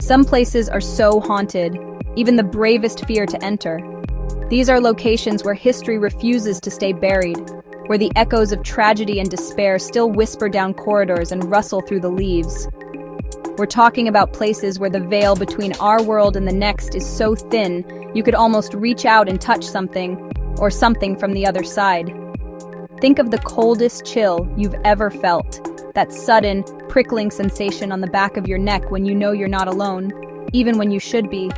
Some places are so haunted, even the bravest fear to enter. These are locations where history refuses to stay buried, where the echoes of tragedy and despair still whisper down corridors and rustle through the leaves. We're talking about places where the veil between our world and the next is so thin, you could almost reach out and touch something, or something from the other side. Think of the coldest chill you've ever felt, that sudden, prickling sensation on the back of your neck when you know you're not alone, even when you should be.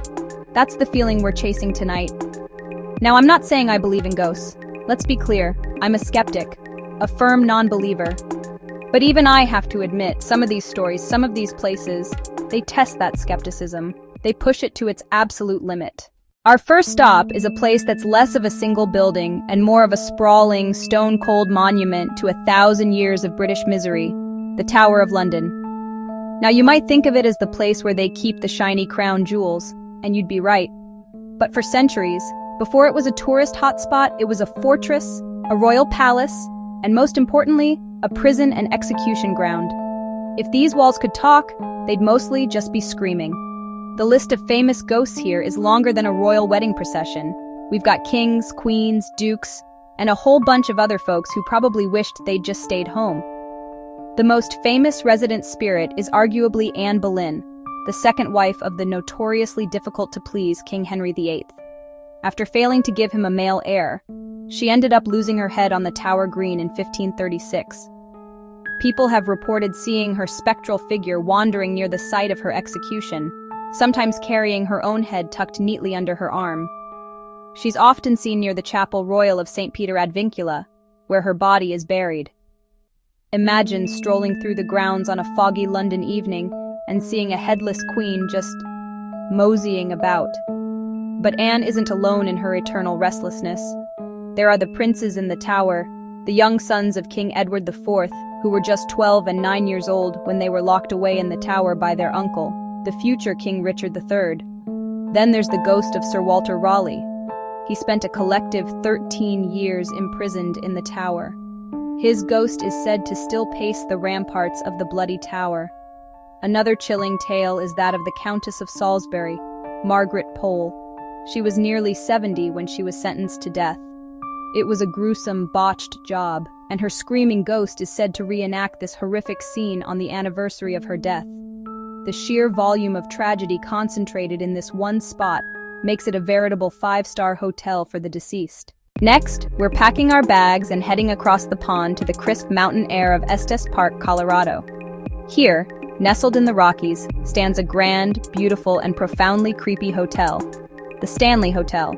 That's the feeling we're chasing tonight. Now, I'm not saying I believe in ghosts. Let's be clear, I'm a skeptic, a firm non-believer. But even I have to admit, some of these stories, some of these places, they test that skepticism. They push it to its absolute limit. Our first stop is a place that's less of a single building and more of a sprawling, stone-cold monument to 1,000 years of British misery, the Tower of London. Now, you might think of it as the place where they keep the shiny crown jewels, and you'd be right. But for centuries, before it was a tourist hotspot, it was a fortress, a royal palace, and most importantly, a prison and execution ground. If these walls could talk, they'd mostly just be screaming. The list of famous ghosts here is longer than a royal wedding procession. We've got kings, queens, dukes, and a whole bunch of other folks who probably wished they'd just stayed home. The most famous resident spirit is arguably Anne Boleyn, the second wife of the notoriously difficult-to-please King Henry VIII. After failing to give him a male heir, she ended up losing her head on the Tower Green in 1536. People have reported seeing her spectral figure wandering near the site of her execution, sometimes carrying her own head tucked neatly under her arm. She's often seen near the Chapel Royal of St. Peter ad Vincula, where her body is buried. Imagine strolling through the grounds on a foggy London evening and seeing a headless queen just moseying about. But Anne isn't alone in her eternal restlessness. There are the princes in the tower, the young sons of King Edward IV, who were just 12 and 9 years old when they were locked away in the tower by their uncle, the future King Richard III. Then there's the ghost of Sir Walter Raleigh. He spent a collective 13 years imprisoned in the tower. His ghost is said to still pace the ramparts of the Bloody Tower. Another chilling tale is that of the Countess of Salisbury, Margaret Pole. She was nearly 70 when she was sentenced to death. It was a gruesome, botched job, and her screaming ghost is said to reenact this horrific scene on the anniversary of her death. The sheer volume of tragedy concentrated in this one spot makes it a veritable 5-star hotel for the deceased. Next, we're packing our bags and heading across the pond to the crisp mountain air of Estes Park, Colorado. Here, nestled in the Rockies, stands a grand, beautiful, and profoundly creepy hotel, the Stanley Hotel.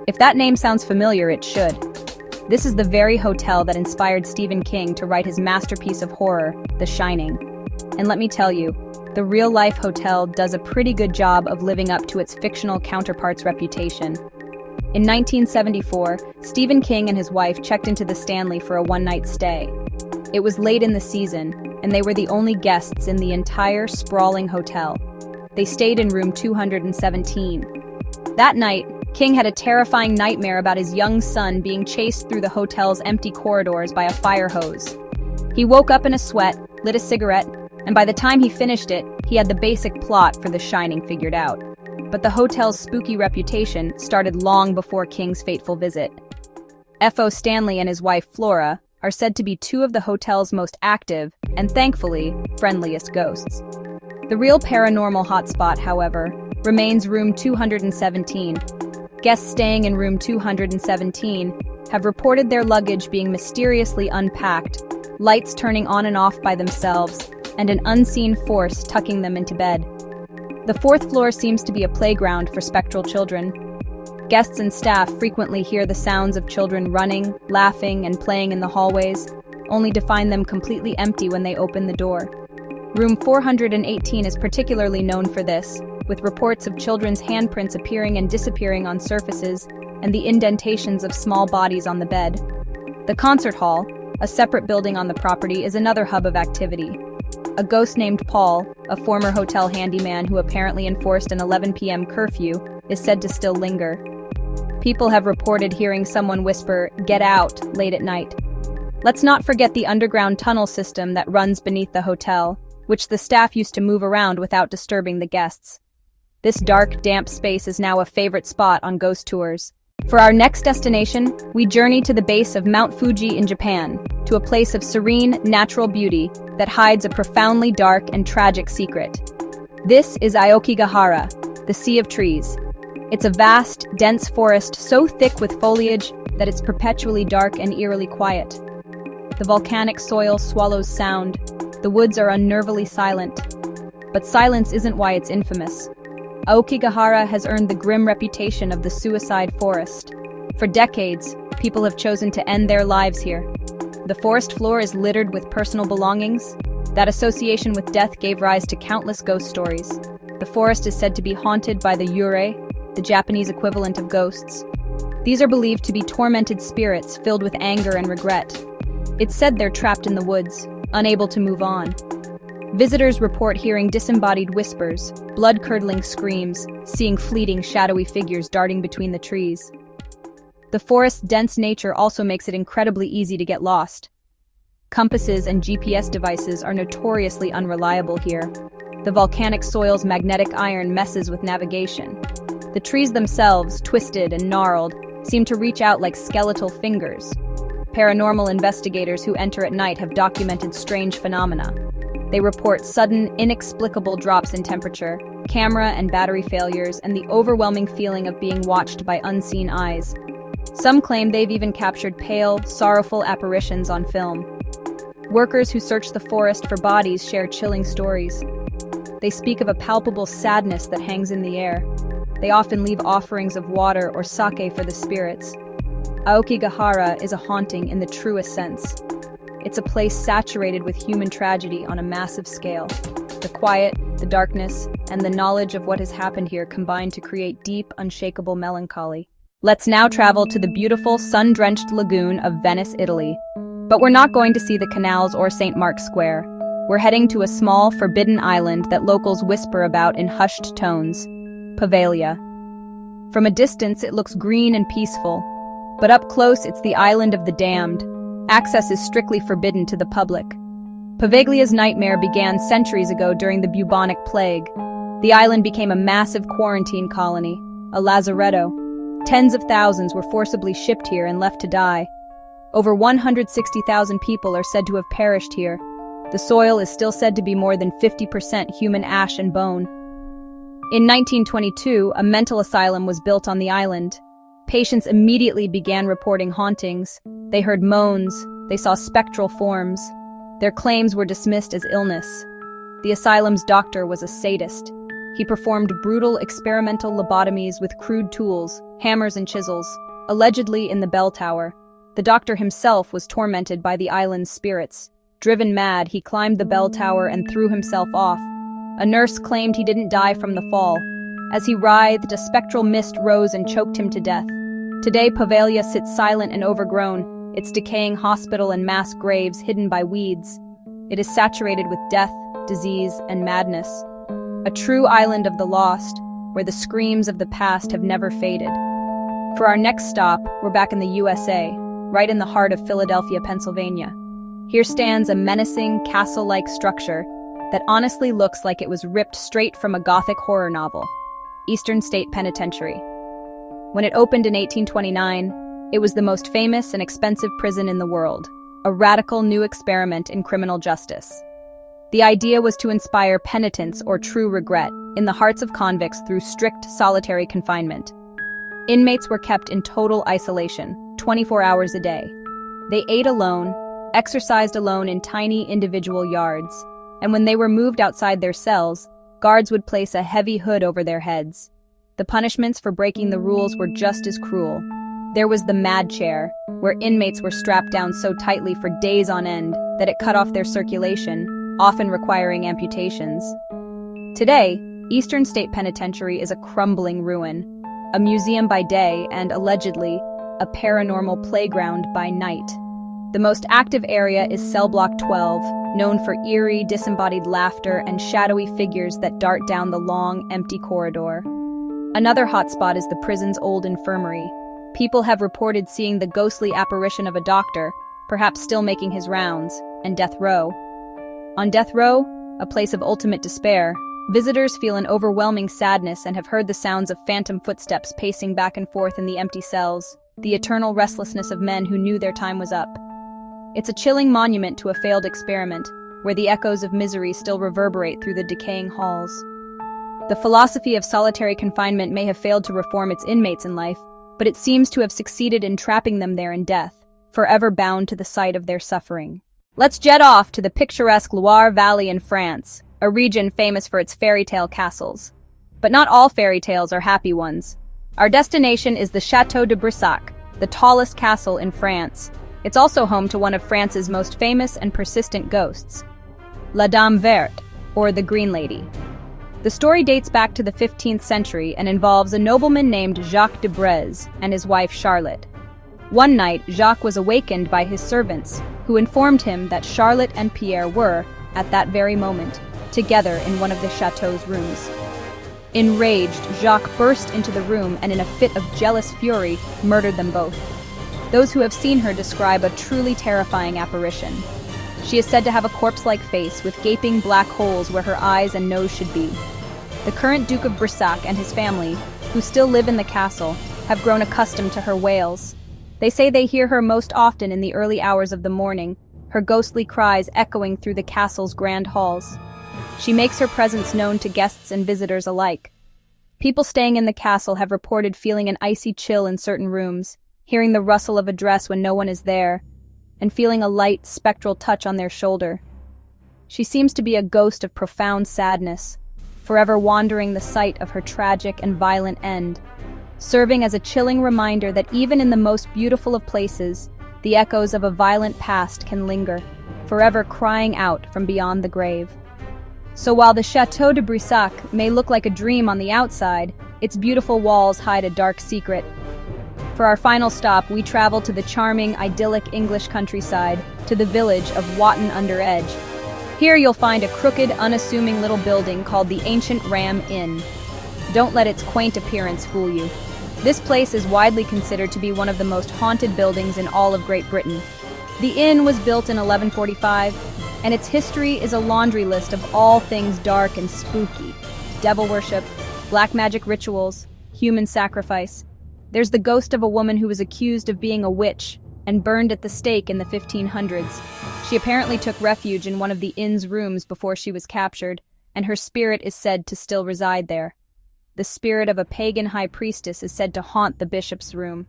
If that name sounds familiar, it should. This is the very hotel that inspired Stephen King to write his masterpiece of horror, The Shining. And let me tell you, the real-life hotel does a pretty good job of living up to its fictional counterpart's reputation. In 1974, Stephen King and his wife checked into the Stanley for a one-night stay. It was late in the season, and they were the only guests in the entire sprawling hotel. They stayed in room 217. That night, King had a terrifying nightmare about his young son being chased through the hotel's empty corridors by a fire hose. He woke up in a sweat, lit a cigarette, and by the time he finished it, he had the basic plot for The Shining figured out. But the hotel's spooky reputation started long before King's fateful visit. F.O. Stanley and his wife Flora are said to be two of the hotel's most active, and thankfully, friendliest ghosts. The real paranormal hotspot, however, remains room 217. Guests staying in room 217 have reported their luggage being mysteriously unpacked, lights turning on and off by themselves, and an unseen force tucking them into bed. The fourth floor seems to be a playground for spectral children. Guests and staff frequently hear the sounds of children running, laughing, and playing in the hallways, only to find them completely empty when they open the door. Room 418 is particularly known for this, with reports of children's handprints appearing and disappearing on surfaces and the indentations of small bodies on the bed. The concert hall, a separate building on the property, is another hub of activity. A ghost named Paul, a former hotel handyman who apparently enforced an 11 p.m. curfew, is said to still linger. People have reported hearing someone whisper, "Get out," late at night. Let's not forget the underground tunnel system that runs beneath the hotel, which the staff used to move around without disturbing the guests. This dark, damp space is now a favorite spot on ghost tours. For our next destination, we journey to the base of Mount Fuji in Japan, to a place of serene, natural beauty that hides a profoundly dark and tragic secret. This is Aokigahara, the Sea of Trees. It's a vast, dense forest so thick with foliage that it's perpetually dark and eerily quiet. The volcanic soil swallows sound. The woods are unnervingly silent. But silence isn't why it's infamous. Aokigahara has earned the grim reputation of the suicide forest. For decades, people have chosen to end their lives here. The forest floor is littered with personal belongings. That association with death gave rise to countless ghost stories. The forest is said to be haunted by the yurei, the Japanese equivalent of ghosts. These are believed to be tormented spirits filled with anger and regret. It's said they're trapped in the woods, unable to move on. Visitors report hearing disembodied whispers, blood-curdling screams, seeing fleeting, shadowy figures darting between the trees. The forest's dense nature also makes it incredibly easy to get lost. Compasses and GPS devices are notoriously unreliable here. The volcanic soil's magnetic iron messes with navigation. The trees themselves, twisted and gnarled, seem to reach out like skeletal fingers. Paranormal investigators who enter at night have documented strange phenomena. They report sudden, inexplicable drops in temperature, camera and battery failures, and the overwhelming feeling of being watched by unseen eyes. Some claim they've even captured pale, sorrowful apparitions on film. Workers who search the forest for bodies share chilling stories. They speak of a palpable sadness that hangs in the air. They often leave offerings of water or sake for the spirits. Aokigahara is a haunting in the truest sense. It's a place saturated with human tragedy on a massive scale. The quiet, the darkness, and the knowledge of what has happened here combine to create deep, unshakable melancholy. Let's now travel to the beautiful, sun-drenched lagoon of Venice, Italy. But we're not going to see the canals or St. Mark's Square. We're heading to a small, forbidden island that locals whisper about in hushed tones. Poveglia. From a distance, it looks green and peaceful. But up close, it's the island of the damned. Access is strictly forbidden to the public. Poveglia's nightmare began centuries ago during the bubonic plague. The island became a massive quarantine colony, a lazaretto. Tens of thousands were forcibly shipped here and left to die. Over 160,000 people are said to have perished here. The soil is still said to be more than 50% human ash and bone. In 1922, a mental asylum was built on the island. Patients immediately began reporting hauntings. They heard moans. They saw spectral forms. Their claims were dismissed as illness. The asylum's doctor was a sadist. He performed brutal experimental lobotomies with crude tools, hammers and chisels, allegedly in the bell tower. The doctor himself was tormented by the island's spirits. Driven mad, he climbed the bell tower and threw himself off. A nurse claimed he didn't die from the fall. As he writhed, a spectral mist rose and choked him to death. Today, Poveglia sits silent and overgrown, its decaying hospital and mass graves hidden by weeds. It is saturated with death, disease, and madness. A true island of the lost, where the screams of the past have never faded. For our next stop, we're back in the USA, right in the heart of Philadelphia, Pennsylvania. Here stands a menacing, castle-like structure that honestly looks like it was ripped straight from a Gothic horror novel. Eastern State Penitentiary. When it opened in 1829, it was the most famous and expensive prison in the world, a radical new experiment in criminal justice. The idea was to inspire penitence or true regret in the hearts of convicts through strict solitary confinement. Inmates were kept in total isolation, 24 hours a day. They ate alone, exercised alone in tiny individual yards, and when they were moved outside their cells, guards would place a heavy hood over their heads. The punishments for breaking the rules were just as cruel. There was the mad chair, where inmates were strapped down so tightly for days on end that it cut off their circulation, often requiring amputations. Today, Eastern State Penitentiary is a crumbling ruin, a museum by day and, allegedly, a paranormal playground by night. The most active area is Cell Block 12, known for eerie, disembodied laughter and shadowy figures that dart down the long, empty corridor. Another hotspot is the prison's old infirmary. People have reported seeing the ghostly apparition of a doctor, perhaps still making his rounds, and death row. On death row, a place of ultimate despair, visitors feel an overwhelming sadness and have heard the sounds of phantom footsteps pacing back and forth in the empty cells, the eternal restlessness of men who knew their time was up. It's a chilling monument to a failed experiment, where the echoes of misery still reverberate through the decaying halls. The philosophy of solitary confinement may have failed to reform its inmates in life, but it seems to have succeeded in trapping them there in death, forever bound to the site of their suffering. Let's jet off to the picturesque Loire Valley in France, a region famous for its fairy tale castles. But not all fairy tales are happy ones. Our destination is the Château de Brissac, the tallest castle in France. It's also home to one of France's most famous and persistent ghosts, La Dame Verte, or the Green Lady. The story dates back to the 15th century and involves a nobleman named Jacques de Breze and his wife Charlotte. One night, Jacques was awakened by his servants, who informed him that Charlotte and Pierre were, at that very moment, together in one of the chateau's rooms. Enraged, Jacques burst into the room and in a fit of jealous fury, murdered them both. Those who have seen her describe a truly terrifying apparition. She is said to have a corpse-like face with gaping black holes where her eyes and nose should be. The current Duke of Brissac and his family, who still live in the castle, have grown accustomed to her wails. They say they hear her most often in the early hours of the morning, her ghostly cries echoing through the castle's grand halls. She makes her presence known to guests and visitors alike. People staying in the castle have reported feeling an icy chill in certain rooms, hearing the rustle of a dress when no one is there, and feeling a light, spectral touch on their shoulder. She seems to be a ghost of profound sadness, forever wandering the site of her tragic and violent end, serving as a chilling reminder that even in the most beautiful of places, the echoes of a violent past can linger, forever crying out from beyond the grave. So while the Château de Brissac may look like a dream on the outside, its beautiful walls hide a dark secret. For our final stop, we travel to the charming, idyllic English countryside, to the village of Watton-under-Edge. Here you'll find a crooked, unassuming little building called the Ancient Ram Inn. Don't let its quaint appearance fool you. This place is widely considered to be one of the most haunted buildings in all of Great Britain. The inn was built in 1145, and its history is a laundry list of all things dark and spooky. Devil worship, black magic rituals, human sacrifice. There's the ghost of a woman who was accused of being a witch and burned at the stake in the 1500s. She apparently took refuge in one of the inn's rooms before she was captured, and her spirit is said to still reside there. The spirit of a pagan high priestess is said to haunt the bishop's room.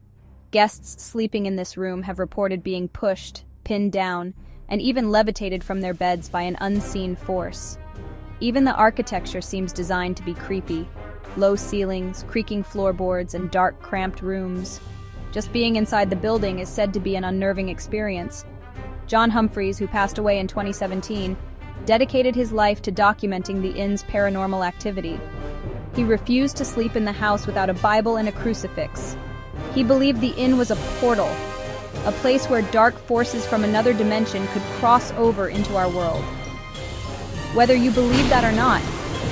Guests sleeping in this room have reported being pushed, pinned down, and even levitated from their beds by an unseen force. Even the architecture seems designed to be creepy. Low ceilings, creaking floorboards, and dark, cramped rooms. Just being inside the building is said to be an unnerving experience. John Humphreys, who passed away in 2017, dedicated his life to documenting the inn's paranormal activity. He refused to sleep in the house without a Bible and a crucifix. He believed the inn was a portal, a place where dark forces from another dimension could cross over into our world. Whether you believe that or not,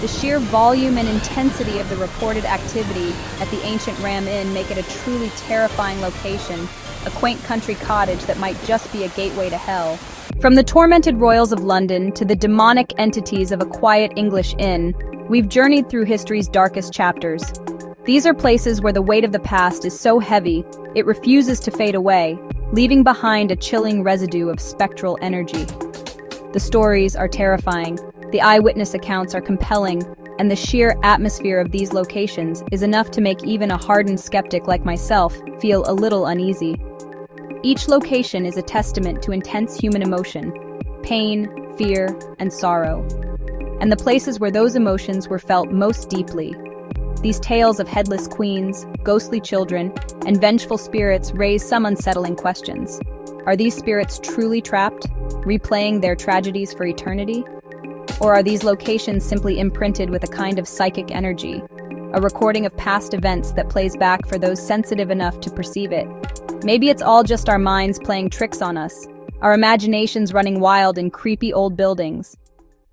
the sheer volume and intensity of the reported activity at the Ancient Ram Inn make it a truly terrifying location, a quaint country cottage that might just be a gateway to hell. From the tormented royals of London to the demonic entities of a quiet English inn, we've journeyed through history's darkest chapters. These are places where the weight of the past is so heavy, it refuses to fade away, leaving behind a chilling residue of spectral energy. The stories are terrifying, the eyewitness accounts are compelling, and the sheer atmosphere of these locations is enough to make even a hardened skeptic like myself feel a little uneasy. Each location is a testament to intense human emotion, pain, fear, and sorrow, and the places where those emotions were felt most deeply. These tales of headless queens, ghostly children, and vengeful spirits raise some unsettling questions. Are these spirits truly trapped, replaying their tragedies for eternity? Or are these locations simply imprinted with a kind of psychic energy, a recording of past events that plays back for those sensitive enough to perceive it? Maybe it's all just our minds playing tricks on us, our imaginations running wild in creepy old buildings.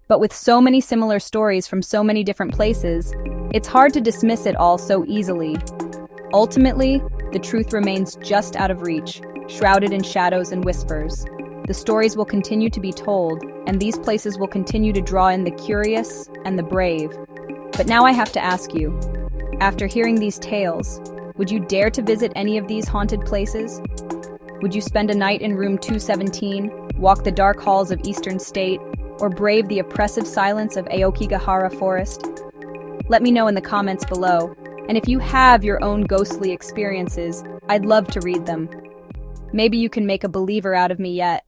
But with so many similar stories from so many different places, it's hard to dismiss it all so easily. Ultimately, the truth remains just out of reach, shrouded in shadows and whispers. The stories will continue to be told, and these places will continue to draw in the curious and the brave. But now I have to ask you, after hearing these tales, would you dare to visit any of these haunted places? Would you spend a night in room 217, walk the dark halls of Eastern State, or brave the oppressive silence of Aokigahara Forest? Let me know in the comments below, and if you have your own ghostly experiences, I'd love to read them. Maybe you can make a believer out of me yet.